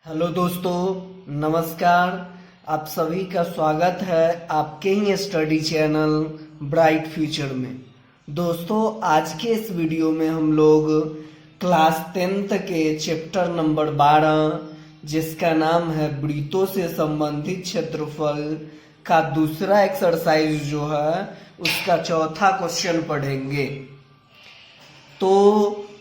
Hello दोस्तों, नमस्कार। आप सभी का स्वागत है आपके ही स्टडी चैनल ब्राइट फ्यूचर में। दोस्तों, आज के इस वीडियो में हम लोग क्लास 10th के चैप्टर नंबर 12 जिसका नाम है वृत्तों से संबंधित क्षेत्रफल का दूसरा एक्सरसाइज जो है उसका चौथा क्वेश्चन पढ़ेंगे। तो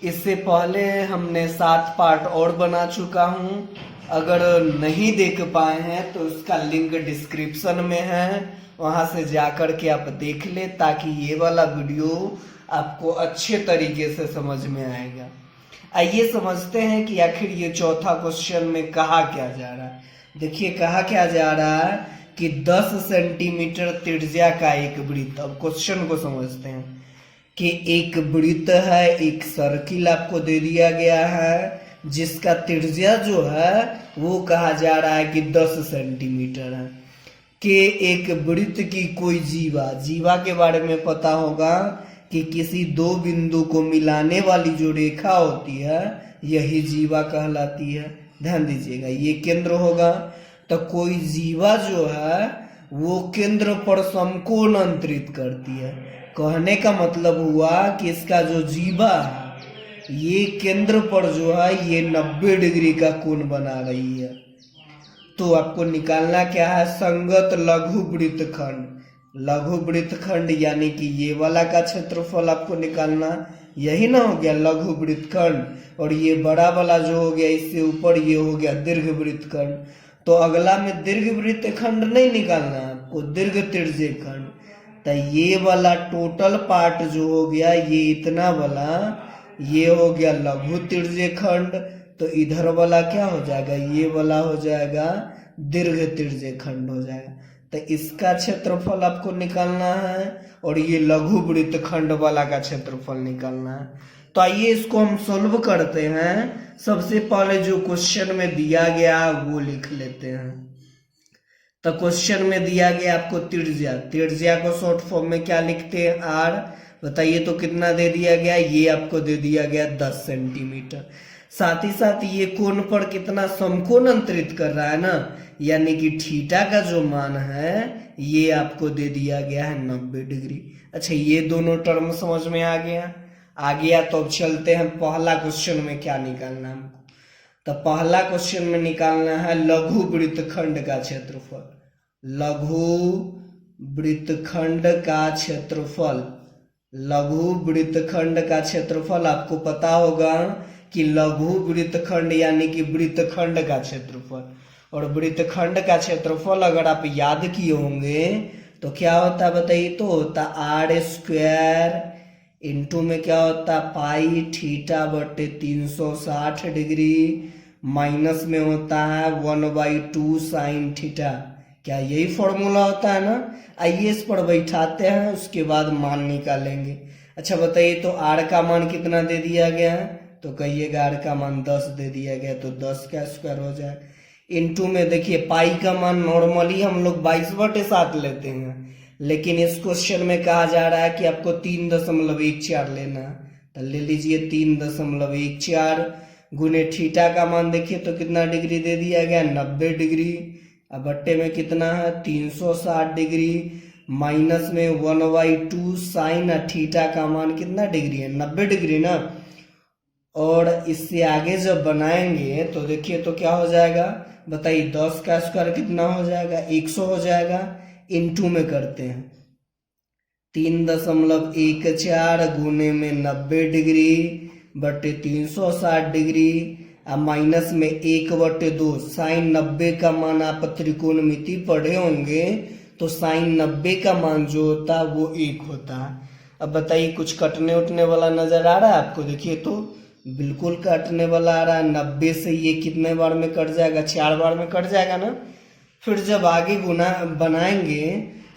इससे पहले हमने 7 पार्ट और बना चुका हूँ। अगर नहीं देख पाए हैं तो उसका लिंक डिस्क्रिप्शन में है, वहां से जाकर के आप देख ले ताकि ये वाला वीडियो आपको अच्छे तरीके से समझ में आएगा। आइए समझते हैं कि आखिर ये चौथा क्वेश्चन में कहा क्या जा रहा है। देखिए कहा क्या जा रहा है कि 10 सेंटीमीटर त्रिज्या का एक वृत्त। अब क्वेश्चन को समझते हैं कि एक वृत्त है, एक सर्किल आपको दे दिया गया है जिसका त्रिज्या जो है वो कहा जा रहा है कि 10 सेंटीमीटर है। कि एक वृत्त की कोई जीवा के बारे में पता होगा कि किसी दो बिंदु को मिलाने वाली जो रेखा होती है यही जीवा कहलाती है। ध्यान दीजिएगा, ये केंद्र होगा तो कोई जीवा जो है वो केंद्र पर समकोण अंतरित करती है। कहने का मतलब हुआ कि इसका जो जीवा है ये केंद्र पर जो है ये 90 डिग्री का कोण बना रही है। तो आपको निकालना क्या है, संगत लघु वृत्तखंड। लघु वृत्तखंड यानी कि ये वाला का क्षेत्रफल आपको निकालना, यही ना हो गया लघु वृत्तखंड। और ये बड़ा वाला जो हो गया इससे ऊपर ये हो गया दीर्घ वृत्तखंड। तो अगला में दीर्घ वृत्तखंड नहीं निकालना आपको, दीर्घ त्रिज्यखंड। तो ये वाला टोटल पार्ट जो हो गया ये इतना वाला ये हो गया लघु त्रिज्यखंड। तो इधर वाला क्या हो जाएगा, ये वाला हो जाएगा दीर्घ त्रिज्यखंड हो जाएगा। तो इसका क्षेत्रफल आपको निकालना है और ये लघु वृत्तखंड वाला का क्षेत्रफल निकालना है। तो आइए इसको हम सोल्व करते हैं। सबसे पहले जो क्वेश्चन में दिया गया वो लिख लेते हैं। तो क्वेश्चन में दिया गया आपको त्रिज्या को शॉर्ट फॉर्म में क्या लिखते हैं, आर। बताइए तो कितना दे दिया गया, ये आपको दे दिया गया 10 सेंटीमीटर। साथ ही साथ ये कोण पर कितना समकोण अंतरित कर रहा है ना, यानी कि थीटा का जो मान है ये आपको दे दिया गया है 90 डिग्री। अच्छा, ये दोनों टर्म समझ में आ गया। तो अब चलते हैं पहला क्वेश्चन में क्या निकालना है हमको। तो पहला क्वेश्चन में निकालना है लघु वृत्तखंड का क्षेत्रफल। लघु वृत्तखंड का क्षेत्रफल। लघु वृत्तखंड का क्षेत्रफल आपको पता होगा कि लघु वृत्तखंड यानी कि वृत्तखंड का क्षेत्रफल। और वृत्तखंड का क्षेत्रफल अगर आप याद किए होंगे तो क्या होता बताइए तो होता r² इंटू में क्या होता पाई थीटा बटे 360 डिग्री माइनस में होता है 1/2 साइन थीटा। क्या यही फॉर्मूला होता है ना। आइए इस पर बैठाते हैं, उसके बाद मान निकालेंगे। अच्छा बताइए तो r का मान कितना दे दिया गया है, तो कहिएगा r का मान 10 दे दिया गया, तो 10 का स्क्वायर हो जाएगा। इंटू में देखिए पाई का मान नॉर्मली हम लोग 22/7 लेते हैं, लेकिन इस क्वेश्चन में कहा जा रहा है कि आपको 3.14 लेना है। तो ले लीजिए 3.14 गुने थीटा का मान देखिए तो कितना डिग्री दे दिया गया 90 डिग्री। अब बट्टे में कितना है 360 डिग्री माइनस में 1/2 साइन थीटा का मान कितना डिग्री है 90 डिग्री ना। और इससे आगे जब बनाएंगे तो देखिए तो क्या हो जाएगा बताइए, 10 का स्क्वायर कितना हो जाएगा 100 हो जाएगा। इंटू में करते हैं 3.14 गुने में 90 डिग्री बटे 360 डिग्री माइनस में 1/2 साइन 90 का मान आप त्रिकोणमिति पढ़े होंगे तो साइन 90 का मान जो होता है वो 1 होता है। अब बताइए कुछ कटने उठने वाला नजर आ रहा है आपको, देखिए तो बिल्कुल कटने वाला आ रहा है। 90 से ये कितने बार में कट जाएगा, 4 बार में कट जाएगा ना। फिर जब आगे गुना बनाएंगे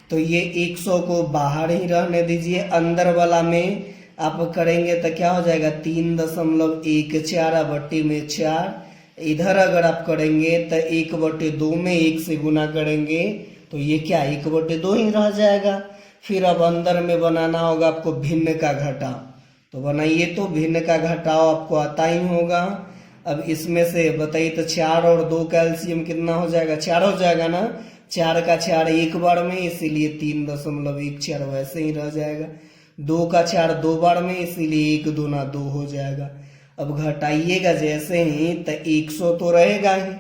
तो ये 100 को बाहर ही रहने दीजिए, अंदर वाला में आप करेंगे तो क्या हो जाएगा 3.14 बट्टी में 4। इधर अगर आप करेंगे तो 1/2 में 1 से गुना करेंगे तो ये क्या 1/2 ही रह जाएगा। फिर अब अंदर में बनाना होगा आपको भिन्न का घटाव, तो बनाइए तो भिन्न का घटाव आपको आता ही होगा। अब इसमें से बताइए तो 4 और 2 का एलसीएम कितना हो जाएगा, 4 हो जाएगा ना। 4 का 4 एक बार में, इसीलिए 3.14 वैसे ही रह जाएगा। 2 का 4 2 बार में, इसीलिए 1 दूना 2 हो जाएगा। अब घटाइएगा जैसे ही तो 100 तो रहेगा ही।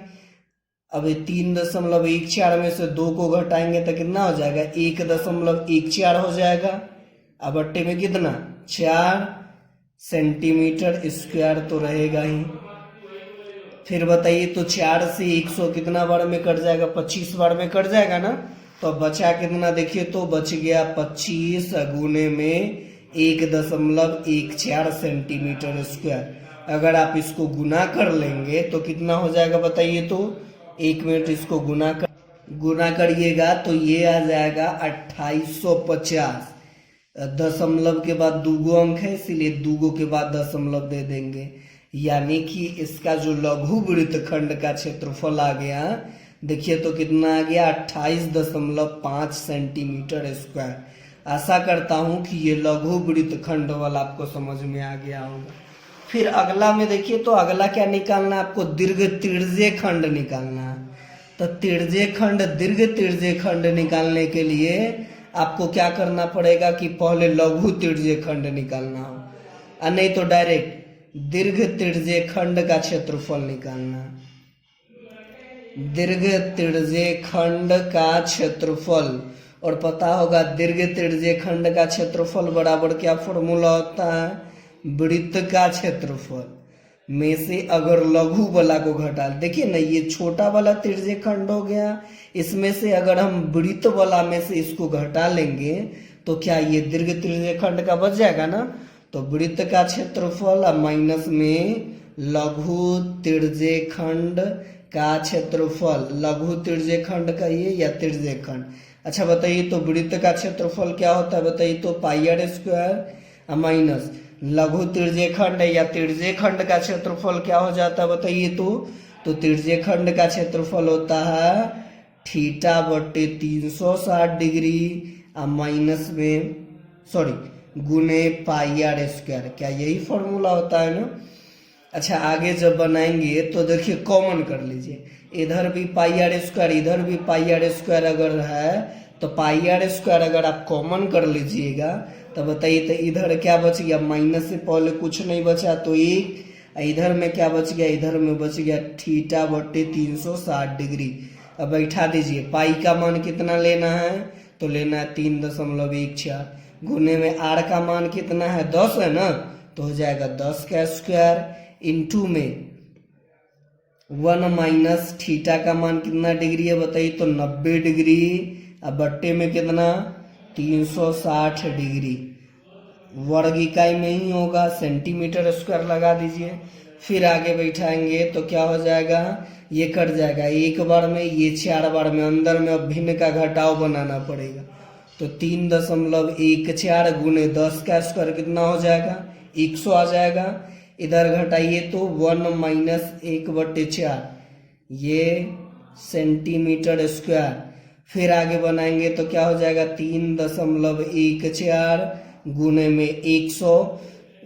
अब 3.14 में से 2 को घटाएंगे तो कितना हो जाएगा, 1.14 हो जाएगा। अब बट्टे में कितना, 4 सेंटीमीटर स्क्वायर तो रहेगा ही। फिर बताइए तो 4 से 100 कितना बार में कट जाएगा, 25 बार में कट जाएगा ना। तो बचा कितना, देखिए तो बच गया 25 गुने में 1.14 सेंटीमीटर स्क्वायर। अगर आप इसको गुना कर लेंगे तो कितना हो जाएगा बताइए तो, 1 मिनट इसको गुना करिएगा तो ये आ जाएगा 2850। दशमलव के बाद 2 अंक है, इसीलिए 2 के बाद दशमलव दे देंगे। यानी कि इसका जो लघु वृत्तखंड का क्षेत्रफल आ गया, देखिए तो कितना आ गया, 28.5 सेंटीमीटर स्क्वायर। आशा करता हूं कि ये लघु वृत्तखंड वाला आपको समझ में आ गया होगा। फिर अगला में देखिए तो अगला क्या निकालना है आपको, दीर्घ त्रिज्यीय खंड निकालना है। तो दीर्घ त्रिज्यीय खंड निकालने के लिए आपको क्या करना पड़ेगा कि पहले लघु त्रिज्यीय खंड निकालना हो, नहीं तो डायरेक्ट दीर्घ त्रिज्यीय खंड का क्षेत्रफल निकालना। दीर्घ त्रिज्यीय खंड का क्षेत्रफल, और पता होगा दीर्घ त्रिज्यीय खंड का क्षेत्रफल बराबर क्या फॉर्मूला होता है, वृत्त का क्षेत्रफल में से अगर लघु वाला को घटा, देखिए ना ये छोटा वाला त्रिज्यीय खंड हो गया, इसमें से अगर हम वृत्त वाला में से इसको घटा लेंगे तो क्या ये दीर्घ त्रिज्यीय खंड का बच जाएगा ना। तो वृत्त का क्षेत्रफल माइनस में लघु त्रिज्यीय खंड का क्षेत्रफल, लघु त्रिज्यीय खंड का ये या त्रिज्यीय खंड। अच्छा बताइए तो वृत्त का क्षेत्रफल क्या होता है, बताइए तो पाई स्क्वायर माइनस लघु त्रिज्यीय खंड या त्रिज्यीय खंड का क्षेत्रफल क्या हो जाता है बताइए तो त्रिज्यीय खंड का क्षेत्रफल होता है थीटा बटे 360 डिग्री माइनस में गुने पाई आर स्क्वायर। क्या यही फॉर्मूला होता है ना। अच्छा आगे जब बनाएंगे तो देखिए कॉमन कर लीजिए, इधर भी पाई आर स्क्वायर इधर भी पाई आर स्क्वायर अगर है तो पाई आर स्क्वायर अगर आप कॉमन कर लीजिएगा तो बताइए तो इधर क्या बच गया, माइनस से पहले कुछ नहीं बचा तो 1, इधर में क्या बच गया, इधर में बच गया थीटा बटे 360 डिग्री। अब बैठा दीजिए, पाई का मान कितना लेना है तो लेना है 3.14, गुने में आर का मान कितना है 10 है ना, तो हो जाएगा 10 का स्क्वायर इंटू में 1 माइनस थीटा का मान कितना डिग्री है बताइए तो 90 डिग्री, अब बट्टे में कितना 360 डिग्री, वर्ग इकाई में ही होगा, सेंटीमीटर स्क्वायर लगा दीजिए। फिर आगे बैठाएंगे तो क्या हो जाएगा, ये कट जाएगा एक बार में, ये 4 बार में, अंदर में अब भिन्न का घटाव बनाना पड़ेगा। तो 3.14 गुने 10 का स्क्वायर कितना हो जाएगा 100 आ जाएगा। इधर घटाइए तो 1 माइनस 1/4 ये सेंटीमीटर स्क्वायर। फिर आगे बनाएंगे तो क्या हो जाएगा 3.14 गुने में 100,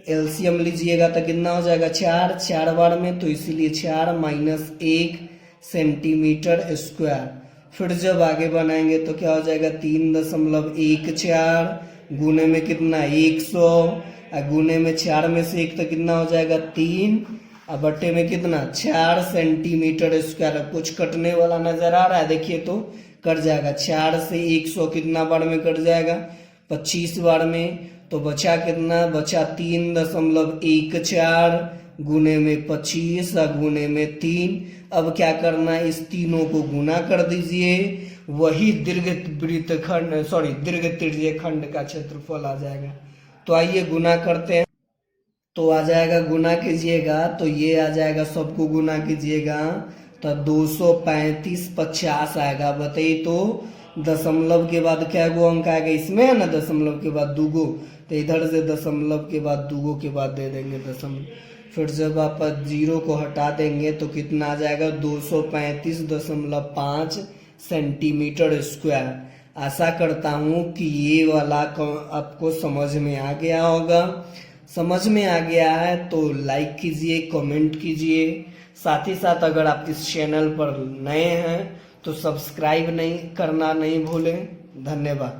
एलसीएम लीजिएगा तो कितना हो जाएगा 4 बार में, तो इसीलिए 4 माइनस 1 सेंटीमीटर स्क्वायर। फिर जब आगे बनाएंगे तो क्या हो जाएगा 3.14 गुने में कितना 100, गुने में 4 में से 1 तो कितना हो जाएगा 3, अब बट्टे में कितना 4 सेंटीमीटर स्क्वायर। कुछ कटने वाला नजर आ रहा है, देखिए तो कट जाएगा 4 से 100 कितना बार में कट जाएगा 25 बार में, तो बचा कितना, बचा 3.14 गुने में 25 गुने में 3। अब क्या करना है, इस तीनों को गुना कर दीजिए, वही दीर्घ त्रिज्यीय खंड का क्षेत्रफल आ जाएगा। तो आइए गुना करते हैं, तो आ जाएगा, गुना कीजिएगा तो ये आ जाएगा, सबको गुना कीजिएगा तो 235 आएगा। बताइए तो दशमलव के बाद क्या गो अंक आएगा, इसमें है ना दशमलव के बाद 2 गो, तो इधर से दशमलव के बाद 2 गो के बाद दे देंगे दशमलव। फिर जब आप 0 को हटा देंगे तो कितना आ जाएगा 235.5 सेंटीमीटर स्क्वायर। आशा करता हूँ कि ये वाला आपको समझ में आ गया होगा। समझ में आ गया है तो लाइक कीजिए, कमेंट कीजिए। साथ ही साथ अगर आप इस चैनल पर नए हैं तो सब्सक्राइब नहीं करना नहीं भूलें। धन्यवाद।